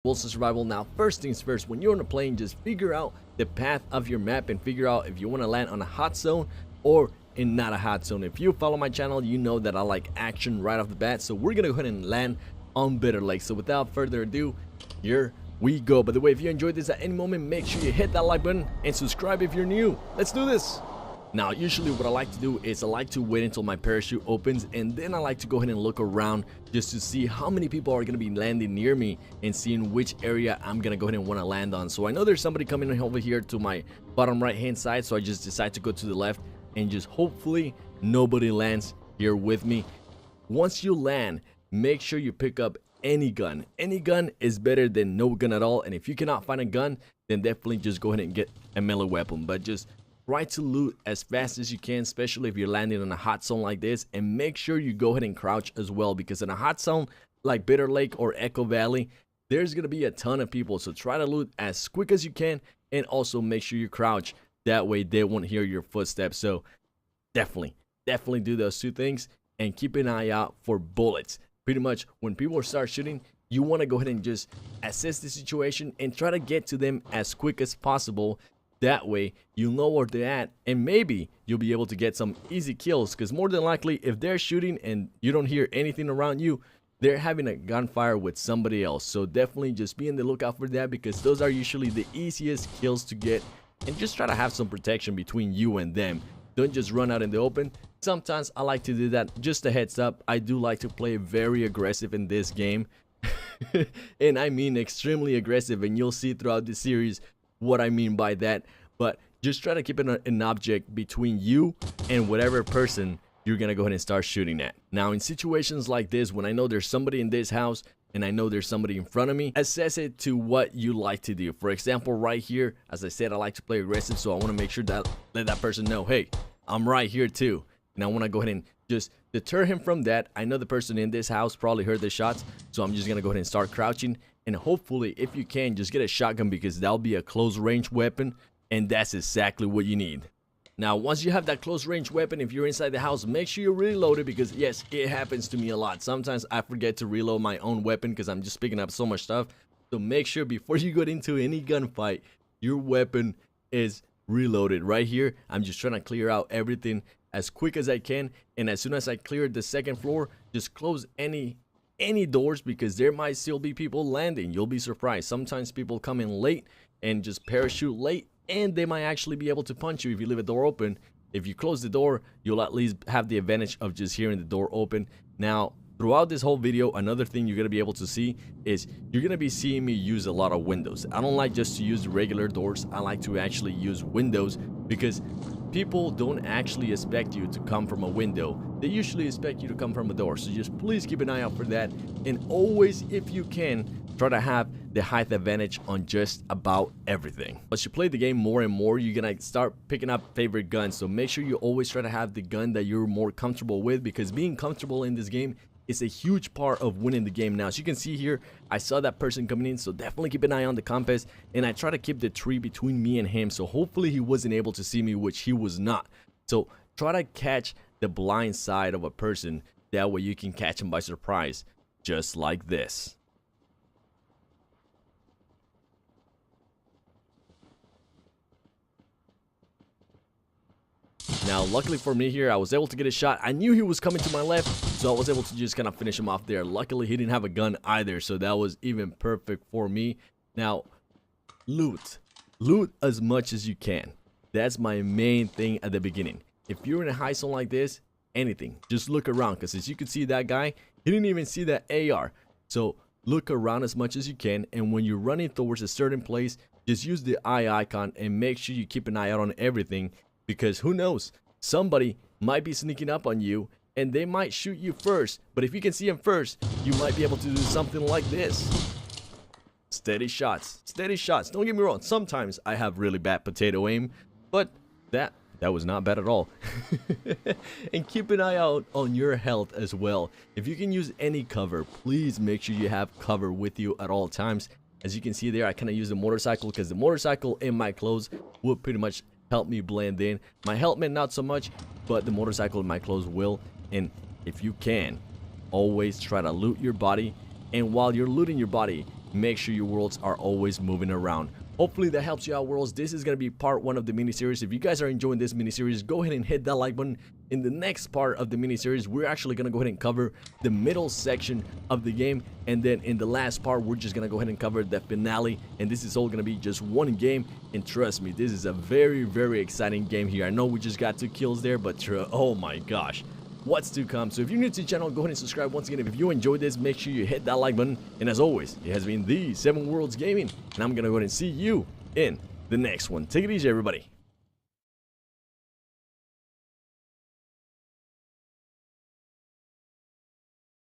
Wilson Survival. Now, first things first, when you're on a plane, just figure out the path of your map and figure out if you want to land on a hot zone or in not a hot zone. If you follow my channel, you know that I like action right off the bat, so we're gonna go ahead and land on Bitter Lake. So without further ado, here we go. By the way, if you enjoyed this at any moment, make sure you hit that like button and subscribe if you're new. Let's do this. Now, usually what I like to do is I like to wait until my parachute opens, and then I like to go ahead and look around just to see how many people are going to be landing near me and seeing which area I'm going to go ahead and want to land on. So I know there's somebody coming over here to my bottom right hand side, so I just decide to go to the left and just hopefully nobody lands here with me. Once you land, make sure you pick up any gun. Any gun is better than no gun at all, and if you cannot find a gun, then definitely just go ahead and get a melee weapon. But just try to loot as fast as you can, especially if you're landing in a hot zone like this, and make sure you go ahead and crouch as well, because in a hot zone like Bitter Lake or Echo Valley, there's gonna be a ton of people. So try to loot as quick as you can, and also make sure you crouch. That way they won't hear your footsteps. So definitely do those two things, and keep an eye out for bullets. Pretty much when people start shooting, you want to go ahead and just assess the situation and try to get to them as quick as possible. That way you'll know where they're at, and maybe you'll be able to get some easy kills, because more than likely if they're shooting and you don't hear anything around you, they're having a gunfire with somebody else. So definitely just be on the lookout for that, because those are usually the easiest kills to get, and just try to have some protection between you and them. Don't just run out in the open. Sometimes I like to do that. Just a heads up, I do like to play very aggressive in this game. And I mean extremely aggressive, and you'll see throughout the series what I mean by that. But just try to keep an object between you and whatever person you're gonna go ahead and start shooting at. Now, in situations like this, when I know there's somebody in this house and I know there's somebody in front of me, assess it to what you like to do. For example, right here, as I said, I like to play aggressive, so I want to make sure that let that person know, hey, I'm right here too, and I want to go ahead and just deter him from that. I know the person in this house probably heard the shots, so I'm just gonna go ahead and start crouching, and hopefully, if you can, just get a shotgun, because that'll be a close range weapon, and that's exactly what you need. Now, once you have that close range weapon, if you're inside the house, make sure you reload it, because yes, it happens to me a lot. Sometimes I forget to reload my own weapon because I'm just picking up so much stuff. So make sure before you get into any gunfight, your weapon is reloaded. Right here, I'm just trying to clear out everything as quick as I can, and as soon as I clear the second floor, just close any doors, because there might still be people landing. You'll be surprised. Sometimes people come in late and just parachute late, and they might actually be able to punch you if you leave a door open. If you close the door, you'll at least have the advantage of just hearing the door open. Now, throughout this whole video, another thing you're going to be able to see is you're going to be seeing me use a lot of windows. I don't like just to use regular doors. I like to actually use windows, because people don't actually expect you to come from a window. They usually expect you to come from a door. So just please keep an eye out for that, and always, if you can, try to have the height advantage on just about everything. As you play the game more and more, you're gonna start picking up favorite guns. So make sure you always try to have the gun that you're more comfortable with, because being comfortable in this game is a huge part of winning the game. Now, as you can see here, I saw that person coming in, so definitely keep an eye on the compass, and I try to keep the tree between me and him, so hopefully he wasn't able to see me, which he was not. So try to catch the blind side of a person, that way you can catch him by surprise, just like this. Now, luckily for me here, I was able to get a shot. I knew he was coming to my left, so I was able to just kind of finish him off there. Luckily, he didn't have a gun either, so that was even perfect for me. Now, loot as much as you can. That's my main thing at the beginning. If you're in a high zone like this, anything, just look around, because as you can see, that guy, he didn't even see that AR. So look around as much as you can, and when you're running towards a certain place, just use the eye icon and make sure you keep an eye out on everything, because who knows, somebody might be sneaking up on you and they might shoot you first. But if you can see them first, you might be able to do something like this. Steady shots, steady shots. Don't get me wrong, sometimes I have really bad potato aim, but that was not bad at all. And keep an eye out on your health as well. If you can use any cover, please make sure you have cover with you at all times. As you can see there, I kind of use the motorcycle, because the motorcycle in my clothes will pretty much help me blend in. My helmet not so much, but the motorcycle in my clothes will. And if you can, always try to loot your body, and while you're looting your body, make sure your worlds are always moving around. Hopefully that helps you out, worlds. This is going to be part 1 of the mini-series. If you guys are enjoying this mini-series, go ahead and hit that like button. In the next part of the mini-series, we're actually going to go ahead and cover the middle section of the game. And then in the last part, we're just going to go ahead and cover the finale. And this is all going to be just one game. And trust me, this is a very, very exciting game here. I know we just got 2 kills there, but oh my gosh, what's to come. So if you're new to the channel, go ahead and subscribe. Once again, if you enjoyed this, make sure you hit that like button. And as always, it has been the 7 Worlds Gaming, and I'm gonna go ahead and see you in the next one. Take it easy, everybody.